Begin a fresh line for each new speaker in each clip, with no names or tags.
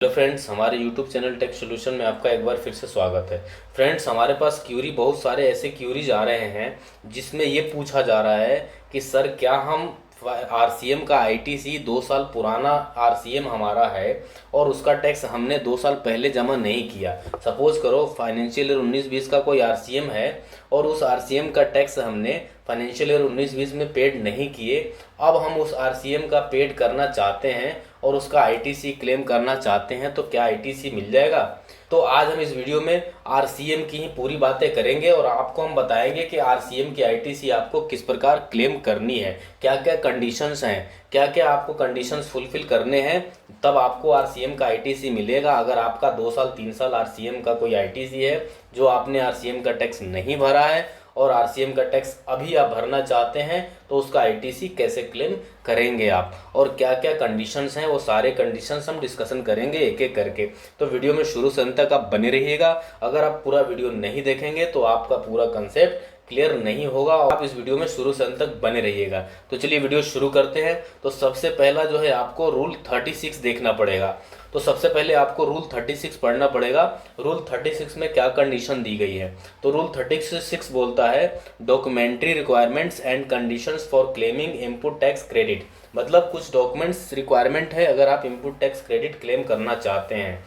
Hello friends, हमारे YouTube channel take solution में आपका एक बार फिर से स्वागत है। फ्रेंड्स, हमारे पास क्यूरी बहुत सारे ऐसे क्यूरीज आ रहे हैं जिसमें ये पूछा जा रहा है कि सर क्या हम आरसीएम का आईटीसी 2 साल पुराना आरसीएम हमारा है और उसका टैक्स हमने 2 साल पहले जमा नहीं किया। सपोज करो फाइनेंशियल ईयर 19-20 का कोई आरसीएम है और उस आरसीएम का टैक्स हमने फाइनेंशियल ईयर 19-20 में पेड नहीं किए। अब हम उस आरसीएम का पेड करना चाहते हैं और उसका आईटीसी क्लेम करना चाहते हैं, तो क्या आईटीसी मिल जाएगा? तो आज हम इस वीडियो में आरसीएम की ही पूरी बातें करेंगे और आपको हम बताएंगे कि आरसीएम की आईटीसी आपको किस प्रकार क्लेम करनी है, क्या क्या कंडीशंस हैं, क्या क्या आपको कंडीशंस फुलफिल करने हैं, तब आपको आरसीएम का आईटीसी मिलेगा। अगर आपका 2 साल 3 साल आरसीएम का कोई आईटीसी है जो आपने आरसीएम का टैक्स नहीं भरा है और आरसीएम का टैक्स अभी आप भरना चाहते हैं, तो उसका आईटीसी कैसे क्लेम करेंगे आप और क्या क्या कंडीशंस हैं, वो सारे कंडीशंस हम डिस्कशन करेंगे एक एक करके। तो वीडियो में शुरू से अंत तक आप बने रहिएगा। अगर आप पूरा वीडियो नहीं देखेंगे तो आपका पूरा कंसेप्ट क्लियर नहीं होगा। आप इस वीडियो में शुरू से अंत तक बने रहिएगा। तो चलिए वीडियो शुरू करते हैं। तो सबसे पहला जो है आपको रूल 36 देखना पड़ेगा। तो सबसे पहले आपको रूल 36 पढ़ना पड़ेगा। रूल 36 में क्या कंडीशन दी गई है? तो रूल 36 बोलता है documentary requirements and conditions for claiming input tax credit. मतलब कुछ डॉक्यूमेंट्स रिक्वायरमेंट है अगर आप इनपुट टैक्स क्रेडिट क्लेम करना चाहते हैं।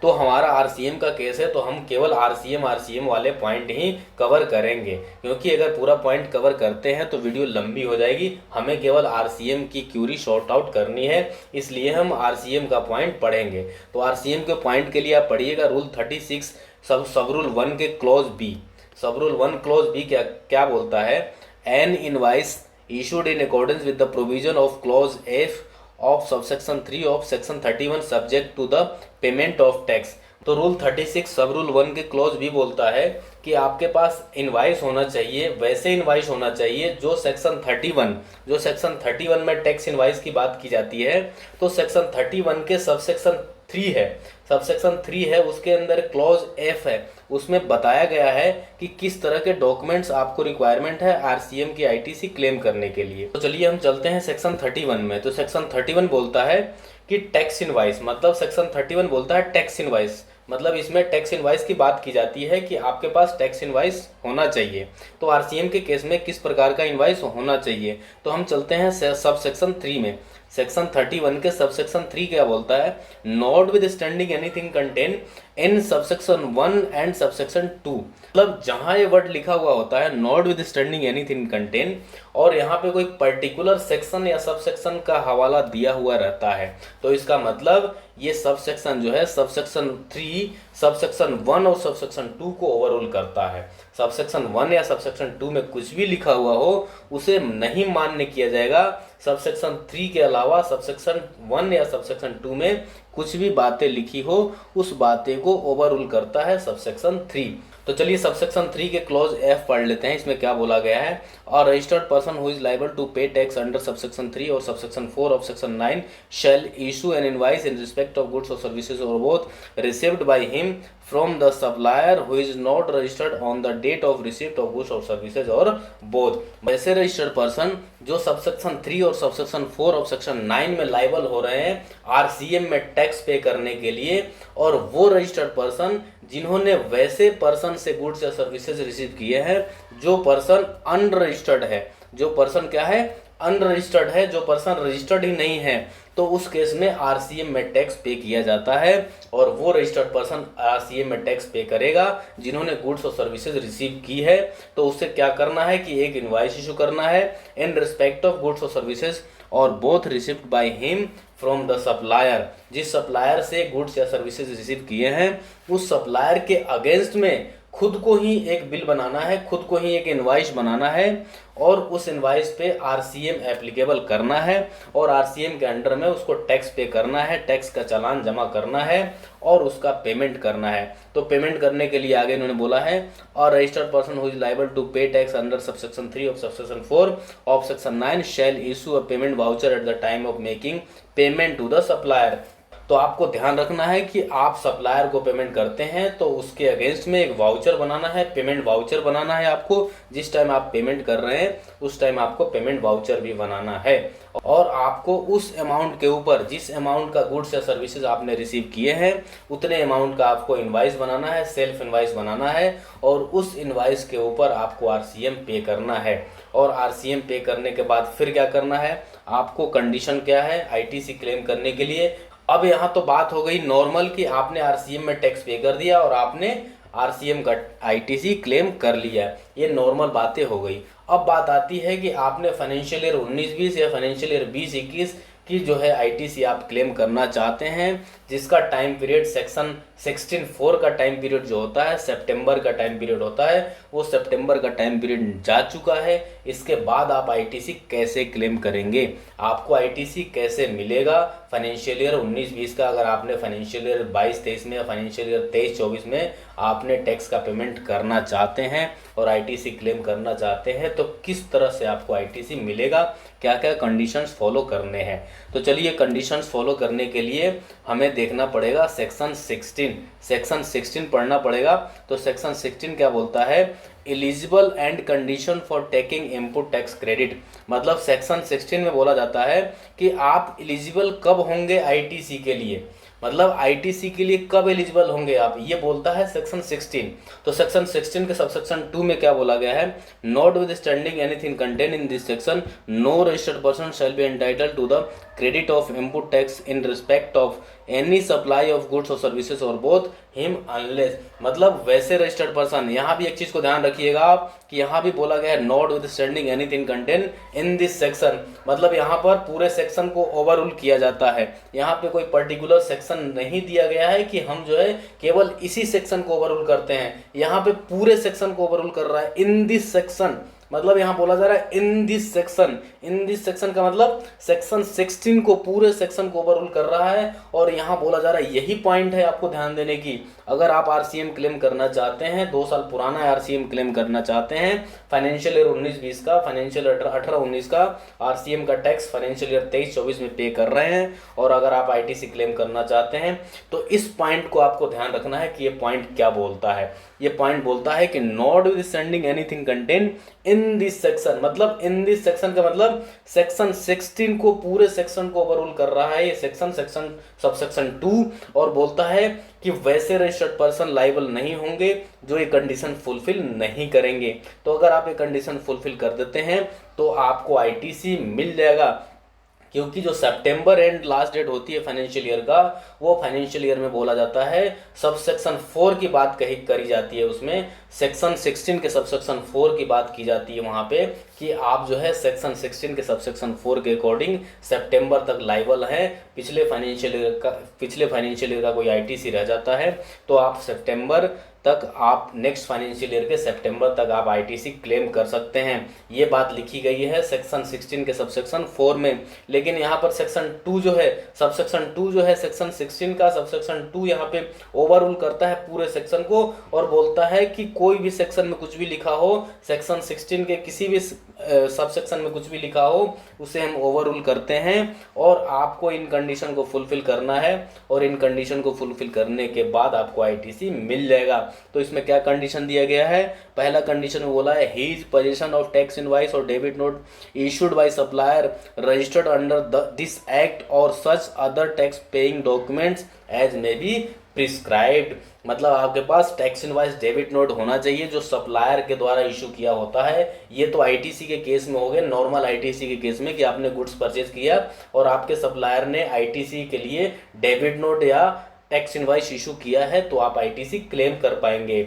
तो हमारा आरसीएम का केस है तो हम केवल आरसीएम वाले पॉइंट ही कवर करेंगे, क्योंकि अगर पूरा पॉइंट कवर करते हैं तो वीडियो लंबी हो जाएगी। हमें केवल आरसीएम की क्यूरी शॉर्ट आउट करनी है, इसलिए हम आरसीएम का पॉइंट पढ़ेंगे। तो आरसीएम के पॉइंट के लिए आप पढ़िएगा रूल 36 सब रूल 1 के clause B. Sub rule 1 clause B क्या क्या बोलता है? An invoice issued in accordance with the provision of clause F of subsection 3 of section 31 subject to the payment of tax। तो रूल 36 सब रूल 1 के clause भी बोलता है कि आपके पास इनवाइस होना चाहिए, वैसे इनवाइस होना चाहिए जो सेक्शन 31 में टैक्स इनवाइस की बात की जाती है। तो सेक्शन 31 के सबसेक्शन 3 है, सबसेक्शन 3 है, उसके अंदर क्लॉज एफ है, उसमें बताया गया है कि किस तरह के डॉक्यूमेंट्स आपको रिक्वायरमेंट है आरसीएम की आईटीसी क्लेम करने के लिए। तो चलिए हम चलते हैं सेक्शन 31 में। तो सेक्शन 31 बोलता है कि टैक्स इनवाइस, मतलब सेक्शन 31 बोलता है टैक्स इनवाइस, मतलब इसमें टैक्स इनवाइस की बात की जाती है कि आपके पास टैक्स इनवाइस होना चाहिए। तो आरसीएम के केस में किस प्रकार का इनवाइस होना चाहिए? तो हम चलते हैं सब सेक्शन 3 में। सेक्शन 31 के सबसेक्शन 3 क्या बोलता है? Notwithstanding anything contain in subsection 1 and subsection 2। मतलब जहां ये वर्ड लिखा हुआ होता है notwithstanding anything contain और यहाँ पे कोई पर्टिकुलर सेक्शन या सबसेक्शन का हवाला दिया हुआ रहता है, तो इसका मतलब ये सबसेक्शन जो है सबसेक्शन 3 सबसेक्शन 1 और सबसेक्शन 2 को ओवरऑल करता है। सबसेक्शन 1 या सबसेक्शन 2 में कुछ भी लिखा हुआ हो उसे नहीं मान्य किया जाएगा। सबसेक्शन 3 के अलावा सबसेक्शन 1 या सबसेक्शन 2 में कुछ भी बातें लिखी हो उस बातें को ओवरऑल करता है सबसेक्शन 3। तो चलिए सबसेक्शन 3 के क्लॉज एफ पढ़ लेते हैं। इसमें क्या बोला गया है? और registered person who is liable to pay tax under subsection 3 और subsection 4 of section 9 shall issue an invoice in respect of goods or services or both received by him from the supplier who is not registered on the date of receipt of goods or services or both. ऐसे registered person जो subsection 3 और subsection 4 of section 9 में liable हो रहे हैं RCM में tax पे करने के लिए, और वो रजिस्टर्ड पर्सन जिन्होंने वैसे पर्सन से गुड्स या सर्विसेज रिसीव किए हैं जो पर्सन अनरजिस्टर्ड है। जो पर्सन क्या है? अनरजिस्टर्ड है, जो पर्सन रजिस्टर्ड ही नहीं है, तो उस केस में आरसीएम में टैक्स पे किया जाता है और वो रजिस्टर्ड पर्सन आरसीएम में टैक्स पे करेगा जिन्होंने गुड्स और सर्विसेज रिसीव की है। तो उससे क्या करना है कि एक इनवाइस इशू करना है इन respect of goods or services or both received bye him from the supplier. जिस सप्लायर से गुड्स या सर्विसेज रिसीव किए हैं उस सप्लायर के अगेंस्ट में खुद को ही एक बिल बनाना है, खुद को ही एक इनवाइस बनाना है और उस इनवाइस पे आरसीएम एप्लीकेबल करना है और आरसीएम के अंडर में उसको टैक्स पे करना है, टैक्स का चालान जमा करना है और उसका पेमेंट करना है। तो पेमेंट करने के लिए आगे इन्होंने बोला है और registered person who is liable to pay tax under subsection 3 of subsection 4 of section 9 shall issue a payment voucher at the time of making payment to the supplier. तो आपको ध्यान रखना है कि आप सप्लायर को पेमेंट करते हैं तो उसके अगेंस्ट में एक वाउचर बनाना है, पेमेंट वाउचर बनाना है आपको। जिस टाइम आप पेमेंट कर रहे हैं उस टाइम आपको पेमेंट वाउचर भी बनाना है, और आपको उस अमाउंट के ऊपर, जिस अमाउंट का गुड्स या सर्विसेज आपने रिसीव किए हैं उतने अमाउंट का आपको इनवाइस बनाना है, सेल्फ इनवाइस बनाना है, और उस इनवाइस के ऊपर आपको आरसीएम पे करना है। और आरसीएम पे करने के बाद फिर क्या करना है, आपको कंडीशन क्या है आईटीसी क्लेम करने के लिए। अब यहाँ तो बात हो गई नॉर्मल कि आपने आरसीएम में टैक्स पे कर दिया और आपने आरसीएम का आईटीसी क्लेम कर लिया, ये नॉर्मल बातें हो गई। अब बात आती है कि आपने फाइनेंशियल ईयर 19-20 या फाइनेंशियल ईयर 20-21 की जो है आईटीसी आप क्लेम करना चाहते हैं, जिसका टाइम पीरियड सेक्शन 16(4) का टाइम पीरियड जो होता है, सितंबर का टाइम पीरियड होता है, वो सितंबर का टाइम पीरियड जा चुका है। इसके बाद आप आईटीसी कैसे क्लेम करेंगे, आपको आईटीसी कैसे मिलेगा फाइनेंशियल ईयर 19-20 का, अगर आपने फाइनेंशियल ईयर 22-23 में या फाइनेंशियल ईयर 23-24 में आपने टैक्स का पेमेंट करना चाहते हैं और आईटीसी क्लेम करना चाहते हैं, तो किस तरह से आपको आईटीसी मिलेगा, क्या क्या कंडीशंस फॉलो करने हैं। तो चलिए, कंडीशंस फॉलो करने के लिए हमें देखना पड़ेगा सेक्शन 16 पढ़ना पड़ेगा। तो सेक्शन 16 क्या बोलता है, eligible and condition for taking input tax credit. मतलब सेक्शन 16 में बोला जाता है कि आप एलिजिबल कब होंगे आईटीसी के लिए, मतलब आईटीसी के लिए कब एलिजिबल होंगे आप, ये बोलता है सेक्शन 16। तो सेक्शन 16 के सबसेक्शन 2 में क्या बोला गया है, notwithstanding anything contain in this section, no registered person shall be entitled to the credit of input tax in respect of any supply of goods or services or both him unless. मतलब वैसे registered person, यहाँ भी एक चीज को ध्यान रखिएगा आप कि यहाँ भी बोला गया है notwithstanding anything contain in this section, मतलब यहाँ पर पूरे सेक्शन को ओवररूल किया जाता है। यहाँ पे कोई पर्टिकुलर सेक्शन नहीं दिया गया है कि हम जो है केवल इसी सेक्शन को ओवररूल करते हैं, यहाँ पे पूरे सेक्शन को ओवररूल कर रहा है। इन दिस सेक्शन मतलब यहाँ बोला जा रहा है इन this section, in this section का मतलब सेक्शन 16 को, पूरे सेक्शन को ओवररूल कर रहा है। और यहाँ बोला जा रहा है, यही पॉइंट है आपको ध्यान देने की, अगर आप आरसीएम क्लेम करना चाहते हैं, 2 साल पुराना आरसीएम क्लेम करना चाहते हैं, फाइनेंशियल ईयर 19-20 का, फाइनेंशियल ईयर 18-19 का आरसीएम का टैक्स फाइनेंशियल ईयर 23-24 में पे कर रहे हैं, और अगर आप आईटीसी क्लेम करना चाहते हैं, तो इस पॉइंट को आपको ध्यान रखना है कि ये पॉइंट क्या बोलता है। ये पॉइंट बोलता है कि not with standing anything contain in this section, मतलब इन दिस सेक्शन का मतलब सेक्शन 16 को, पूरे सेक्शन को ओवररूल कर रहा है ये सेक्शन सबसेक्शन 2, और बोलता है कि वैसे रजिस्टर्ड पर्सन लायबल नहीं होंगे जो ये कंडीशन फुलफिल नहीं करेंगे। तो अगर आप ये कंडीशन फुलफिल कर देते हैं तो आपको आईटीसी मिल जाएगा, क्योंकि जो सितंबर एंड लास्ट डेट होती है फाइनेंशियल ईयर का, वो फाइनेंशियल ईयर में बोला जाता है सबसेक्शन 4 की बात करी जाती है, उसमें सेक्शन 16 के सबसेक्शन 4 की बात की जाती है वहाँ पे, कि आप जो है सेक्शन 16 के सबसेक्शन 4 के अकॉर्डिंग सितंबर तक लायबल हैं। पिछले फाइनेंशियल ईयर का कोई आईटीसी रह जाता है तो आप सितंबर तक, आप नेक्स्ट फाइनेंशियल ईयर के सितंबर तक आप आईटीसी क्लेम कर सकते हैं। ये बात लिखी गई है सेक्शन 16 के सबसेक्शन 4 में। लेकिन यहाँ पर सेक्शन 2 जो है, सबसेक्शन 2 जो है सेक्शन 16 का सबसेक्शन 2 यहाँ पे ओवररूल करता है पूरे सेक्शन को, और बोलता है कि कोई भी सेक्शन में कुछ भी लिखा हो, सेक्शन 16 के किसी भी सबसेक्शन में कुछ भी लिखा हो, उसे हम ओवररूल करते हैं, और आपको इन कंडीशन को फुलफिल करना है, और इन कंडीशन को फुलफिल करने के बाद आपको आईटीसी मिल जाएगा। तो इसमें क्या कंडीशन दिया गया है, पहला कंडीशन में बोला है his possession of tax invoice or debit note issued by supplier registered under this act or such other tax paying documents as may be prescribed. मतलब आपके पास टैक्स इनवाइस डेबिट नोट होना चाहिए जो सप्लायर के द्वारा इशू किया होता है। ये तो आईटीसी के केस में हो गए, नॉर्मल आईटीसी के केस में कि आपने गुड्स परचेज किया और आपके सप्लायर ने आईटीसी के लिए डेबिट नोट या टैक्स इनवाइस इशू किया है, तो आप आईटीसी क्लेम कर पाएंगे।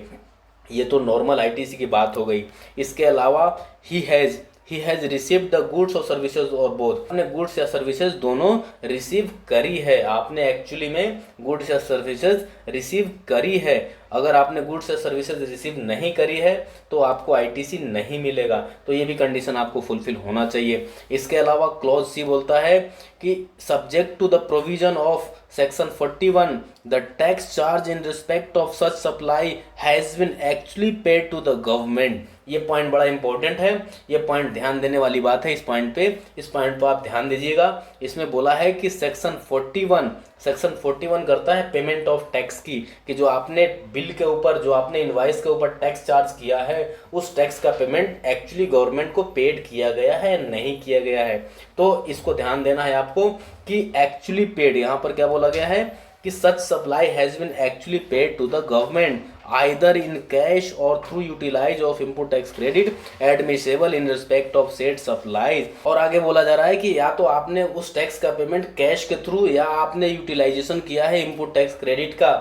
ये तो नॉर्मल आईटीसी की बात हो गई। इसके अलावा he has received the goods or services or both, आपने गुड्स या सर्विसेज दोनों रिसीव करी है, आपने एक्चुअली में गुड्स या सर्विसेज रिसीव करी है। अगर आपने गुड्स या सर्विसेज रिसीव नहीं करी है तो आपको आईटीसी नहीं मिलेगा, तो ये भी कंडीशन आपको फुलफिल होना चाहिए। इसके अलावा क्लॉज सी बोलता है कि subject to the provision of section 41 the tax charge in respect of such supply has been actually paid to the government. ये पॉइंट बड़ा इंपॉर्टेंट है, ये पॉइंट ध्यान देने वाली बात है। इस पॉइंट पे आप ध्यान दीजिएगा। इसमें बोला है कि सेक्शन 41 करता है पेमेंट ऑफ टैक्स की, कि जो आपने बिल के ऊपर, जो आपने इनवाइस के ऊपर टैक्स चार्ज किया है, उस टैक्स का पेमेंट एक्चुअली गवर्नमेंट को पेड किया गया है नहीं किया गया है। तो इसको ध्यान देना है आपको कि एक्चुअली पेड, यहाँ पर क्या बोला गया है कि such supply has been actually paid to the government either in cash or through utilize of input tax credit admissible in respect of said supplies. और आगे बोला जा रहा है कि या तो आपने उस टैक्स का पेमेंट कैश के थ्रू या आपने यूटिलाइजेशन किया है इनपुट टैक्स क्रेडिट का।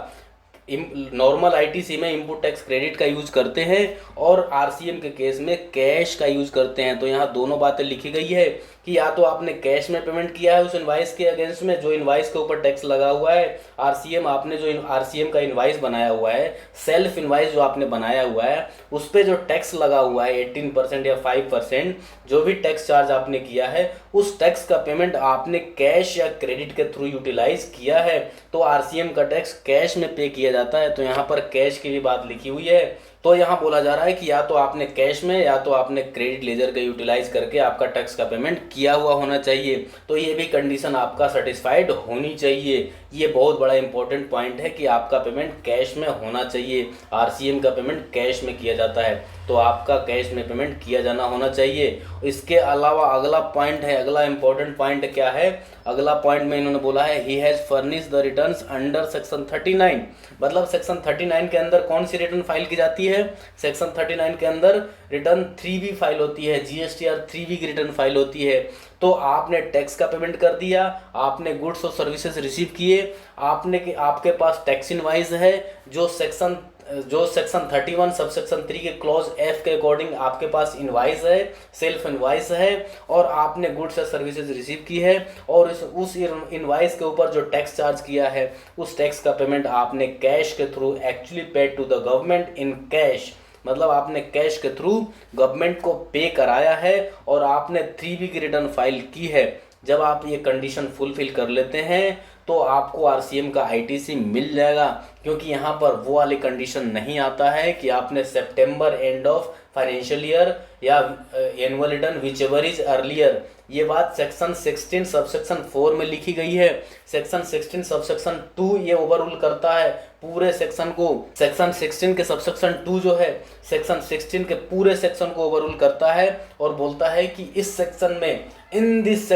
नॉर्मल आईटीसी में इनपुट टैक्स क्रेडिट का यूज करते हैं और आरसीएम के केस में कैश का यूज करते हैं। तो यहाँ दोनों बातें लिखी गई है कि या तो आपने कैश में पेमेंट किया है उस इनवाइस के अगेंस्ट में, जो इनवाइस के ऊपर टैक्स लगा हुआ है, आरसीएम आपने जो आरसीएम का इनवाइस बनाया हुआ है, सेल्फ इनवाइस जो आपने बनाया हुआ है, उस पर जो टैक्स लगा हुआ है 18% या 5%, जो भी टैक्स चार्ज आपने किया है, उस टैक्स का पेमेंट आपने कैश या क्रेडिट के थ्रू यूटिलाइज किया है तो आरसीएम का टैक्स कैश में पे किया जाता है। तो यहाँ पर कैश की भी बात लिखी हुई है। तो यहाँ बोला जा रहा है कि या तो आपने कैश में या तो आपने क्रेडिट लेजर का यूटिलाइज करके आपका टैक्स का पेमेंट किया हुआ होना चाहिए। तो ये भी कंडीशन आपका सेटिस्फाइड होनी चाहिए। ये बहुत बड़ा इंपॉर्टेंट पॉइंट है कि आपका पेमेंट कैश में होना चाहिए। आरसीएम का पेमेंट कैश में किया जाता है तो आपका कैश में पेमेंट किया जाना होना चाहिए। इसके अलावा अगला पॉइंट है, अगला इंपॉर्टेंट पॉइंट क्या है, अगला पॉइंट में इन्होंने बोला है he has furnish the returns under section 39। मतलब सेक्शन 39 के अंदर कौन सी रिटर्न फाइल की जाती है? सेक्शन 39 के अंदर रिटर्न 3B फाइल होती है, जीएसटीआर 3B की रिटर्न फाइल होती है। तो आपने टैक्स का पेमेंट कर दिया, आपने गुड्स और सर्विसेज रिसीव किए, आपके पास टैक्स इनवाइस है जो सेक्शन 31 सब सेक्शन 3 के क्लॉज F के अकॉर्डिंग आपके पास इनवाइस है, सेल्फ इनवाइस है, और आपने गुड्स या सर्विसेज रिसीव की है और उस इनवाइस के ऊपर जो टैक्स चार्ज किया है उस टैक्स का पेमेंट आपने कैश के through actually paid to the government in cash. मतलब आपने कैश के थ्रू गवर्नमेंट को पे कराया है और आपने 3B की रिटर्न फाइल की है। जब आप ये कंडीशन फुलफिल कर लेते हैं तो आपको आरसीएम का आईटीसी मिल जाएगा, क्योंकि यहाँ पर वो वाली कंडीशन नहीं आता है कि आपने सितंबर एंड ऑफ फाइनेंशियल ईयर या annual return which ever is earlier. ये बात सेक्शन 16 सबसेक्शन 4 में लिखी गई है। सेक्शन 16 सबसेक्शन 2 ये ओवररूल करता है पूरे सेक्शन को। सेक्शन 16 के सबसेक्शन 2 जो है सेक्शन 16 के पूरे सेक्शन को ओवररूल करता है और बोलता है कि इस सेक्शन में, इस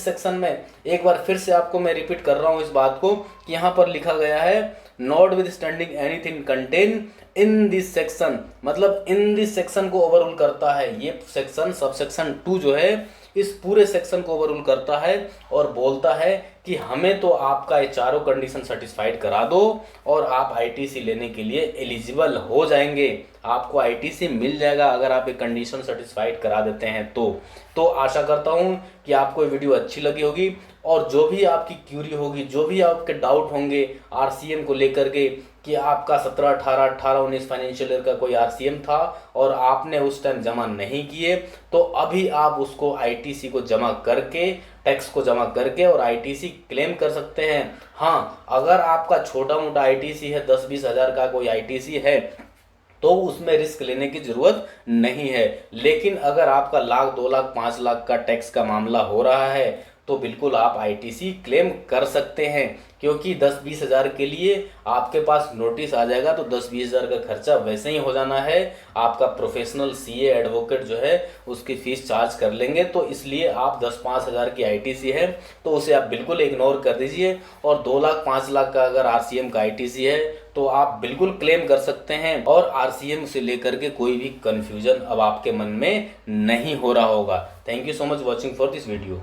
सेक्शन में, एक बार फिर से आपको मैं रिपीट कर रहा हूँ इस बात को कि यहाँ पर लिखा गया है notwithstanding anything contain in this section. मतलब इन दिस सेक्शन को ओवररूल करता है ये सेक्शन, सबसेक्शन 2 जो है इस पूरे सेक्शन को ओवररूल करता है और बोलता है कि हमें तो आपका ये चारों कंडीशन सेटिस्फाइड करा दो और आप आईटीसी लेने के लिए एलिजिबल हो जाएंगे। आपको आईटीसी मिल जाएगा अगर आप ये कंडीशन सेटिस्फाइड करा देते हैं तो आशा करता हूँ कि आपको ये वीडियो अच्छी लगी होगी और जो भी आपकी क्यूरी होगी, जो भी आपके डाउट होंगे आरसीएम को लेकर के कि आपका 17, 18, 19 फाइनेंशियल ईयर का कोई आरसीएम था और आपने उस टाइम जमा नहीं किए, तो अभी आप उसको आईटीसी को जमा करके, टैक्स को जमा करके और आईटीसी क्लेम कर सकते हैं। हाँ, अगर आपका छोटा मोटा आईटीसी है, 10-20 हज़ार का कोई आईटीसी है तो उसमें रिस्क लेने की जरूरत नहीं है। लेकिन अगर आपका 1 लाख, 2 लाख, 5 लाख का टैक्स का मामला हो रहा है तो बिल्कुल आप आईटीसी क्लेम कर सकते हैं, क्योंकि 10-20 हज़ार के लिए आपके पास नोटिस आ जाएगा तो 10-20 हज़ार का खर्चा वैसे ही हो जाना है। आपका प्रोफेशनल सीए एडवोकेट जो है उसकी फीस चार्ज कर लेंगे, तो इसलिए आप 10-5 हज़ार की आईटीसी है तो उसे आप बिल्कुल इग्नोर कर दीजिए। और 2 लाख 5 लाख का अगर आरसीएम का आईटीसी है तो आप बिल्कुल क्लेम कर सकते हैं और आरसीएम से लेकर के कोई भी कंफ्यूजन अब आपके मन में नहीं हो रहा होगा। Thank you so much watching for this video.